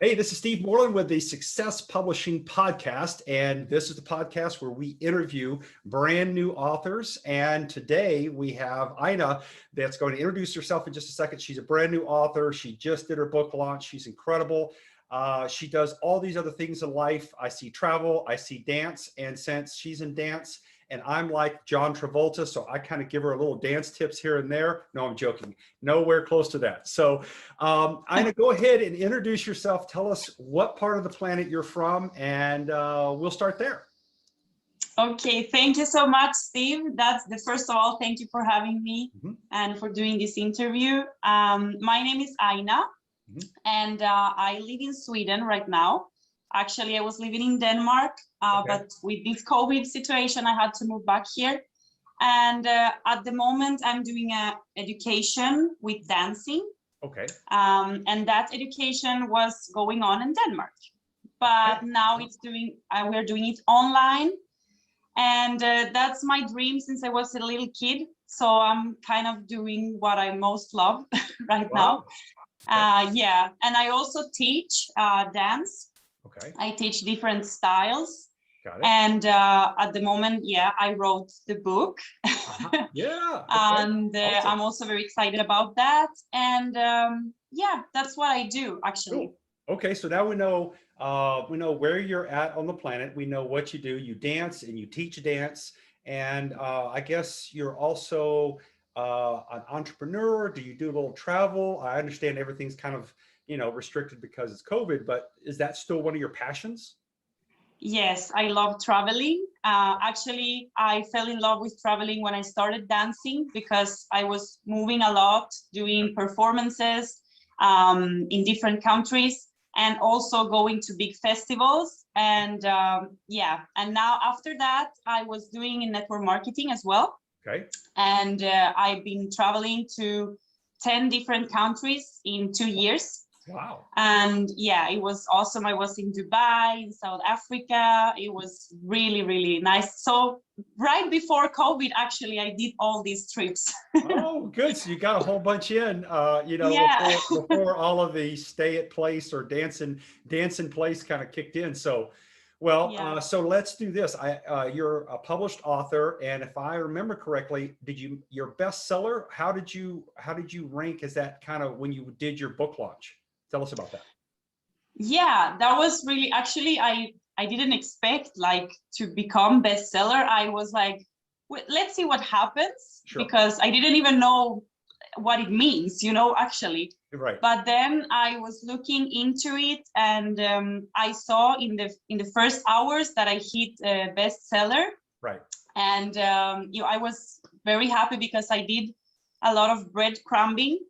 Hey, this is Steve Moreland with the Success Publishing Podcast, and this is the podcast where we interview brand new authors. And today we have Aina that's going to introduce herself in just a second. She's a brand new author. She just did her book launch. She's incredible. She does all these other things in life. I see travel, I see dance, and since she's in dance, and I'm like John Travolta, so I kind of give her a little dance tips here and there. No, I'm joking. Nowhere close to that. So Aina, go ahead and introduce yourself. Tell us what part of the planet you're from, and we'll start there. Okay, thank you so much, Steve. That's the first of all, thank you for having me and for doing this interview. My name is Aina, and I live in Sweden right now. Actually, I was living in Denmark, but with this COVID situation, I had to move back here. And at the moment, I'm doing education with dancing. Okay. And that education was going on in Denmark, but now we're doing it online. And that's my dream since I was a little kid. So I'm kind of doing what I most love right now. Yeah, and I also teach dance. Okay. I teach different styles. Got it. And at the moment, yeah, I wrote the book. Yeah. And awesome. I'm also very excited about that. And yeah, that's what I do actually. Cool. Okay, so now we know where you're at on the planet. We know what you do. You dance and you teach dance. And I guess you're also an entrepreneur. Do you do a little travel? I understand everything's kind of, restricted because it's COVID, but is that still one of your passions? Yes, I love traveling. Actually, I fell in love with traveling when I started dancing because I was moving a lot, doing performances in different countries and also going to big festivals. And yeah, and now after that, I was doing in network marketing as well. Okay. And I've been traveling to 10 different countries in 2 years. Wow. And yeah, it was awesome. I was in Dubai, in South Africa. It was really, really nice. So right before COVID, actually, I did all these trips. Oh, good. So you got a whole bunch in, before all of the stay at place or dance in place kind of kicked in. So, well, so let's do this. You're a published author, and if I remember correctly, your bestseller? How did you rank as that kind of when you did your book launch? Tell us about that. Yeah, that was really, actually, I didn't expect to become bestseller. I was like, let's see what happens, because I didn't even know what it means, actually. Right. But then I was looking into it, and I saw in the first hours that I hit bestseller. Right. And I was very happy because I did a lot of breadcrumbing.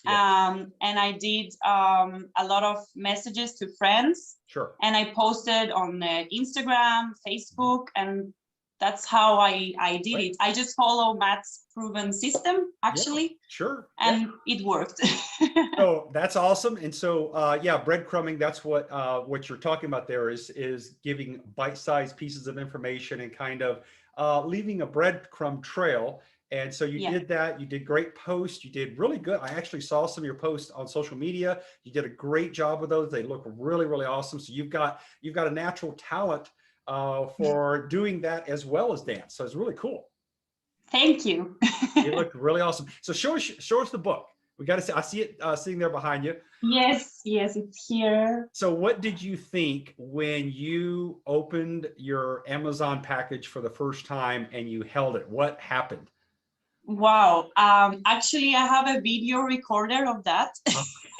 And I did a lot of messages to friends. Sure. And I posted on Instagram, Facebook, and that's how I did it. I just follow Matt's proven system, actually. Yeah, sure. And it worked. So that's awesome. And so, yeah, breadcrumbing, that's what you're talking about there is giving bite-sized pieces of information and kind of leaving a breadcrumb trail. And so you did that. You did great posts. You did really good. I actually saw some of your posts on social media. You did a great job with those. They look really, really awesome. So you've got a natural talent for doing that as well as dance. So it's really cool. Thank you. You look really awesome. So show us the book. We got to see. I see it sitting there behind you. Yes, it's here. So what did you think when you opened your Amazon package for the first time and you held it? What happened? Wow. Actually, I have a video recorder of that.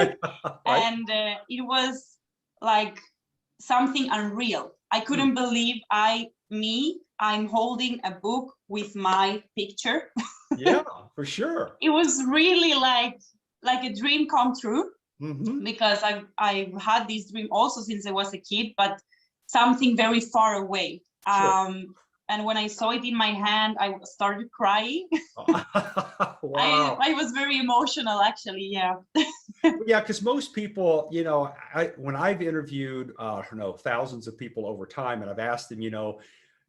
Right. And it was like something unreal. I couldn't believe I'm holding a book with my picture. Yeah, for sure. It was really like a dream come true, because I've had this dream also since I was a kid, but something very far away. Sure. And when I saw it in my hand, I started crying. Wow. I was very emotional, actually. Yeah. Yeah, because most people, when I've interviewed, thousands of people over time, and I've asked them,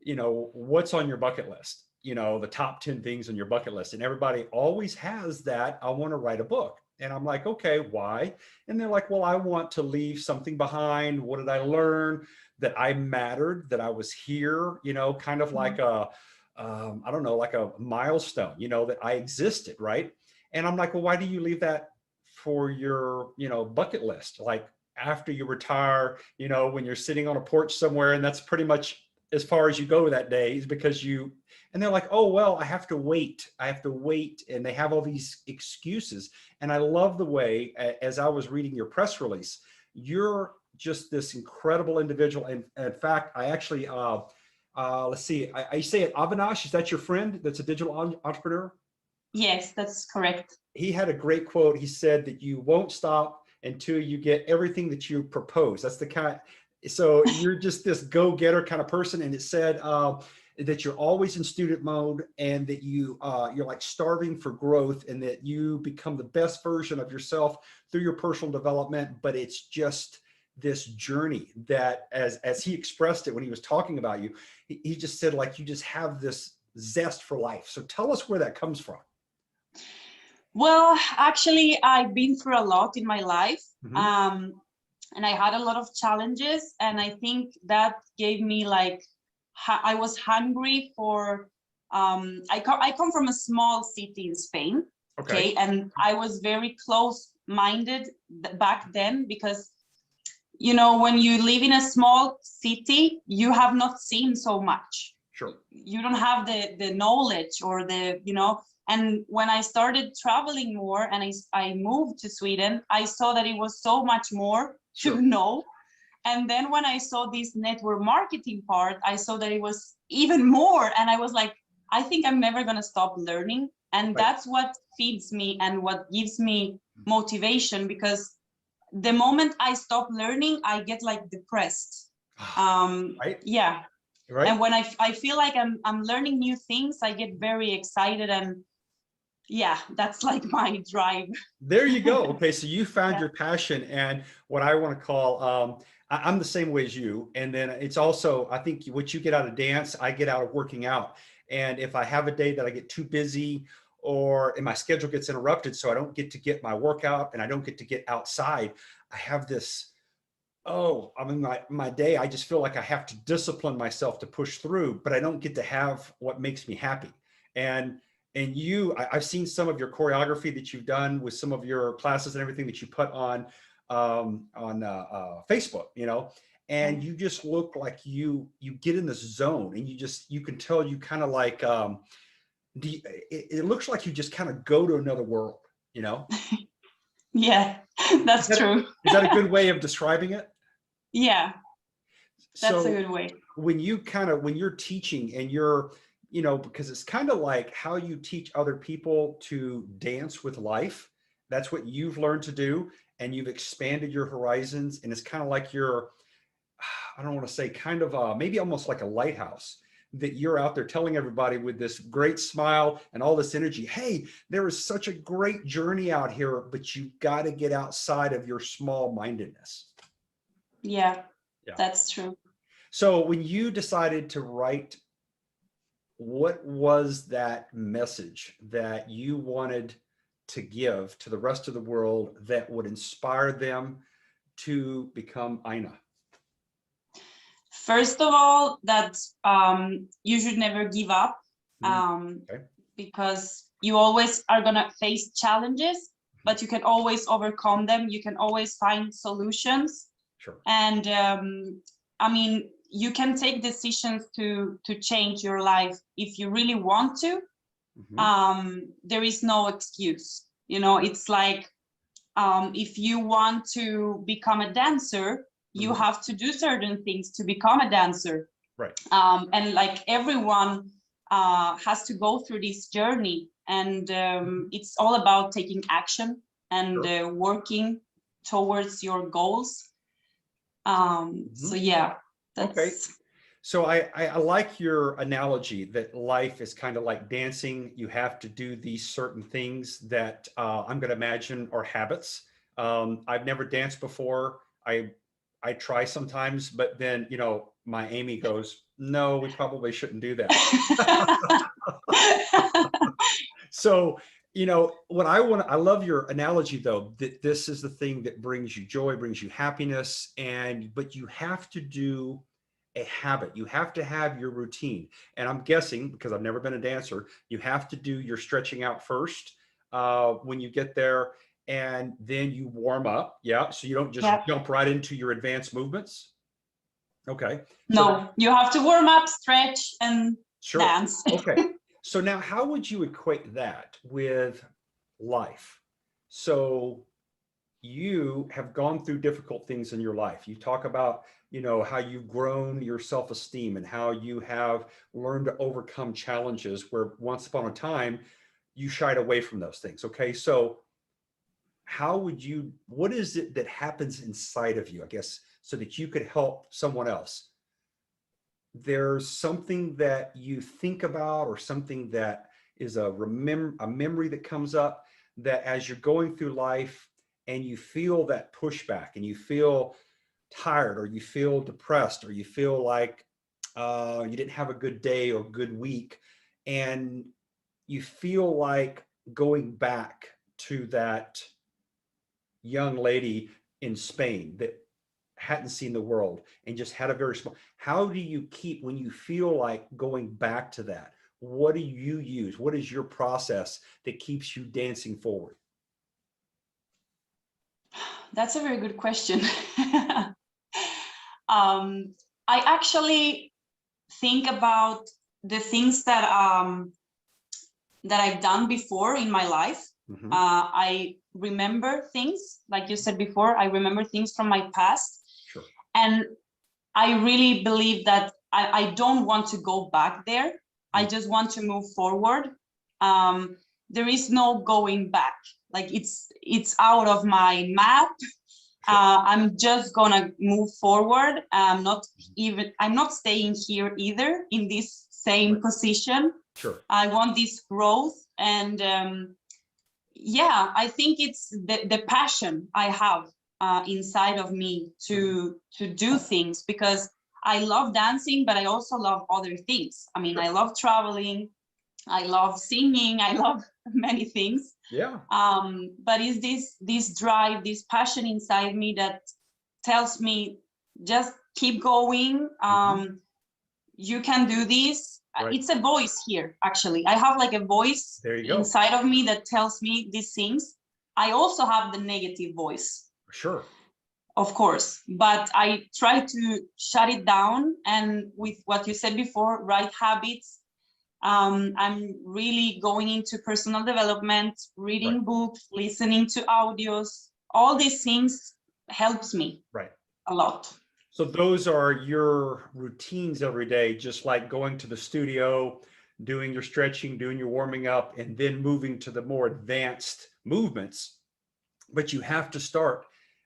what's on your bucket list? The top 10 things on your bucket list, and everybody always has that. I want to write a book. And I'm like, okay, why? And they're like, well, I want to leave something behind. What did I learn? That I mattered, that I was here, you know, kind of like I don't know, like a milestone, you know, that I existed, right? And I'm like, well, why do you leave that for your, you know, bucket list? Like after you retire, you know, when you're sitting on a porch somewhere, and that's pretty much as far as you go that day, is because you, and they're like, oh, well, I have to wait. I have to wait. And they have all these excuses. And I love the way, as I was reading your press release, you're just this incredible individual. And in fact, I actually, let's see, I say it, Avinash, is that your friend that's a digital entrepreneur? Yes, that's correct. He had a great quote. He said that you won't stop until you get everything that you propose. That's the kind, so you're just this go-getter kind of person. And it said that you're always in student mode, and that you're like starving for growth, and that you become the best version of yourself through your personal development. But it's just this journey that, as he expressed it when he was talking about you, he just said, like, you just have this zest for life. So tell us where that comes from. Well, actually, I've been through a lot in my life. Mm-hmm. And I had a lot of challenges, and I think that gave me like, I was hungry for, I come from a small city in Spain, okay, and I was very close-minded back then, because, you know, when you live in a small city, you have not seen so much. Sure. You don't have the knowledge or the, you know, and when I started traveling more and I moved to Sweden, I saw that it was so much more to know. And then when I saw this network marketing part, I saw that it was even more. And I was like, I think I'm never going to stop learning. And that's what feeds me and what gives me motivation, because the moment I stop learning, I get like depressed. Yeah. Right. And when I feel like I'm learning new things, I get very excited, and yeah, that's like my drive. There you go. Okay, so you found your passion, and what I want to call, I'm the same way as you. And then it's also, I think what you get out of dance, I get out of working out. And if I have a day that I get too busy, or and my schedule gets interrupted, so I don't get to get my workout and I don't get to get outside, I have this, oh, I mean, my day, I just feel like I have to discipline myself to push through, but I don't get to have what makes me happy. And I've seen some of your choreography that you've done with some of your classes and everything that you put on Facebook, you know, and you just look like you get in this zone, and you can tell you kind of like, it looks like you just kind of go to another world, you know? Yeah, that's true. Is that a good way of describing it? Yeah, that's a good way. When you're teaching, and you're, you know, because it's kind of like how you teach other people to dance with life. That's what you've learned to do, and you've expanded your horizons. And it's kind of like you're, I don't want to say, kind of maybe almost like a lighthouse, that you're out there telling everybody with this great smile and all this energy, hey, there is such a great journey out here, but you've got to get outside of your small mindedness. Yeah, that's true. So when you decided to write, what was that message that you wanted to give to the rest of the world that would inspire them to become Aina? First of all, that you should never give up, because you always are going to face challenges, but you can always overcome them. You can always find solutions. Sure. And I mean, you can take decisions to change your life if you really want to. There is no excuse. You know, it's like, if you want to become a dancer, you have to do certain things to become a dancer. Right. And like everyone has to go through this journey, and it's all about taking action and working towards your goals. So yeah, that's okay. So I like your analogy that life is kind of like dancing. You have to do these certain things that I'm going to imagine are habits. I've never danced before. I try sometimes, but then, you know, my Amy goes, no, we probably shouldn't do that. So what I love your analogy though, that this is the thing that brings you joy, brings you happiness, but you have to do a habit. You have to have your routine. And I'm guessing, because I've never been a dancer, you have to do your stretching out first when you get there, and then you warm up. Yeah. So you don't just jump right into your advanced movements. Okay. No, you have to warm up, stretch, and dance. Okay. So now how would you equate that with life? So you have gone through difficult things in your life. You talk about, how you've grown your self-esteem and how you have learned to overcome challenges where once upon a time you shied away from those things. Okay. So what is it that happens inside of you, I guess, so that you could help someone else? There's something that you think about, or something that is a memory that comes up, that as you're going through life and you feel that pushback and you feel tired, or you feel depressed, or you feel like you didn't have a good day or good week, and you feel like going back to that young lady in Spain that hadn't seen the world and just had a very small, how do you keep, when you feel like going back to that, what do you use? What is your process that keeps you dancing forward? That's a very good question. I actually think about the things that I've done before in my life. Mm-hmm. I remember things, like you said before, I remember things from my past. Sure. And I really believe that I don't want to go back there. I just want to move forward. There is no going back. Like it's out of my map. Sure. I'm just gonna move forward. I'm not staying here either in this same position. Sure. I want this growth, and yeah, I think it's the passion I have inside of me to do things, because I love dancing, but I also love other things. I mean, I love traveling, I love singing, I love many things. Yeah. But it's this drive, this passion inside me that tells me, just keep going. You can do this. Right. It's a voice here, actually. I have like a voice inside of me that tells me these things. I also have the negative voice. Sure. Of course, but I try to shut it down. And with what you said before, right habits, I'm really going into personal development, reading books, listening to audios. All these things helps me a lot. So those are your routines every day, just like going to the studio, doing your stretching, doing your warming up, and then moving to the more advanced movements. But you have to start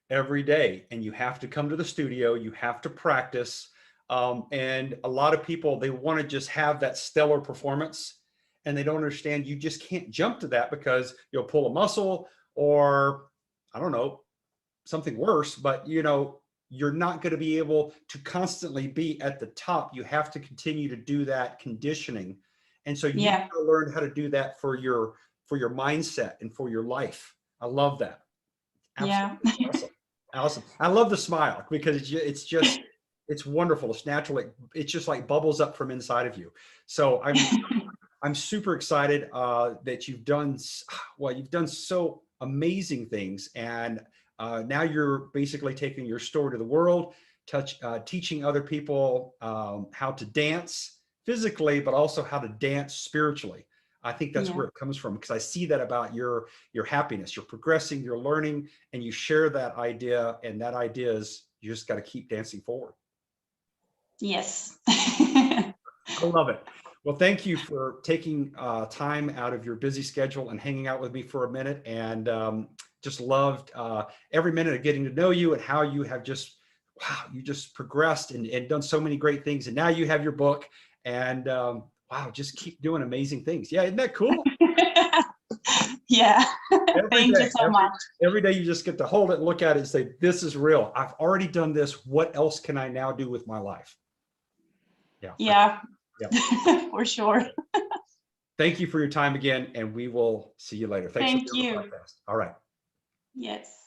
every day, and you have to come to the studio, you have to practice. And a lot of people, they want to just have that stellar performance, and they don't understand you just can't jump to that, because you'll pull a muscle, or I don't know, something worse, but you're not going to be able to constantly be at the top. You have to continue to do that conditioning. And so you have to learn how to do that for your mindset and for your life. I love that. Absolutely. Yeah. Awesome. I love the smile, because it's wonderful. It's natural. It's just like bubbles up from inside of you. So I'm super excited that you've done so amazing things. And now you're basically taking your story to the world, teaching other people how to dance physically, but also how to dance spiritually. I think that's where it comes from, because I see that about your happiness. You're progressing, you're learning, and you share that idea. And that idea is, you just got to keep dancing forward. Yes. I love it. Well, thank you for taking time out of your busy schedule and hanging out with me for a minute. And just loved every minute of getting to know you, and how you have just progressed and done so many great things. And now you have your book, and wow, just keep doing amazing things. Yeah, isn't that cool? Yeah. Thank you so much. Every day you just get to hold it, look at it, and say, this is real. I've already done this. What else can I now do with my life? Yeah. For sure. Thank you for your time again, and we will see you later. Thanks Thank for being you. on the podcast. All right. Yes.